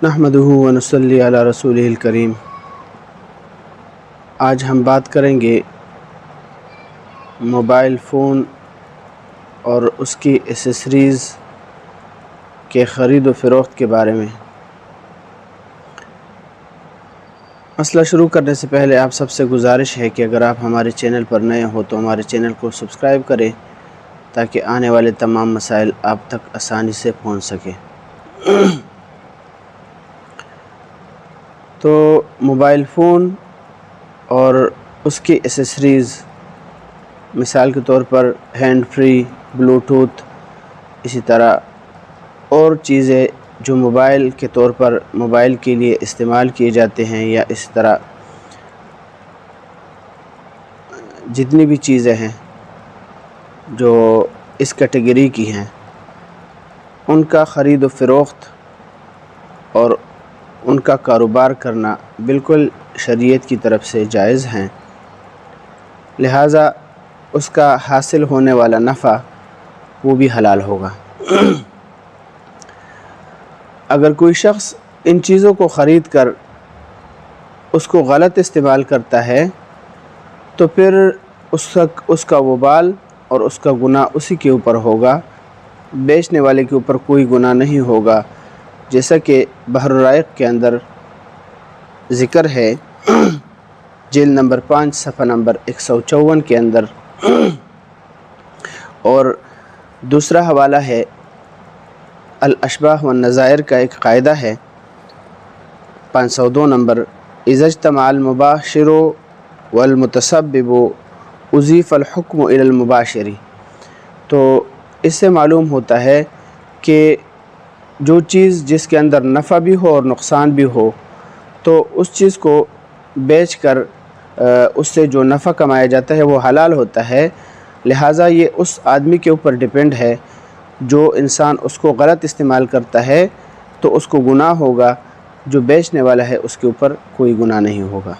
نحمدہ و نصلی علی رسولہ الکریم۔ آج ہم بات کریں گے موبائل فون اور اس کی ایسیسریز کے خرید و فروخت کے بارے میں۔ مسئلہ شروع کرنے سے پہلے آپ سب سے گزارش ہے کہ اگر آپ ہمارے چینل پر نئے ہو تو ہمارے چینل کو سبسکرائب کریں تاکہ آنے والے تمام مسائل آپ تک آسانی سے پہنچ سکیں۔ تو موبائل فون اور اس کی ایسیسریز، مثال کے طور پر ہینڈ فری، بلوٹوتھ، اسی طرح اور چیزیں جو موبائل کے طور پر موبائل کے لیے استعمال کیے جاتے ہیں، یا اس طرح جتنی بھی چیزیں ہیں جو اس کیٹیگری کی ہیں، ان کا خرید و فروخت اور ان کا کاروبار کرنا بالکل شریعت کی طرف سے جائز ہیں، لہٰذا اس کا حاصل ہونے والا نفع وہ بھی حلال ہوگا۔ اگر کوئی شخص ان چیزوں کو خرید کر اس کو غلط استعمال کرتا ہے تو پھر اس کا وبال اور اس کا گناہ اسی کے اوپر ہوگا، بیچنے والے کے اوپر کوئی گناہ نہیں ہوگا، جیسا کہ بحر الرائق کے اندر ذکر ہے، جلد نمبر 5 صفحہ نمبر 154 کے اندر، اور دوسرا حوالہ ہے الاشباح والنظائر کا ایک قاعدہ ہے 502 نمبر، اذا اجتمع المباشر والمتسبب اضیف الحکم الی المباشر۔ تو اس سے معلوم ہوتا ہے کہ جو چیز جس کے اندر نفع بھی ہو اور نقصان بھی ہو، تو اس چیز کو بیچ کر اس سے جو نفع کمایا جاتا ہے وہ حلال ہوتا ہے، لہٰذا یہ اس آدمی کے اوپر ڈیپینڈ ہے، جو انسان اس کو غلط استعمال کرتا ہے تو اس کو گناہ ہوگا، جو بیچنے والا ہے اس کے اوپر کوئی گناہ نہیں ہوگا۔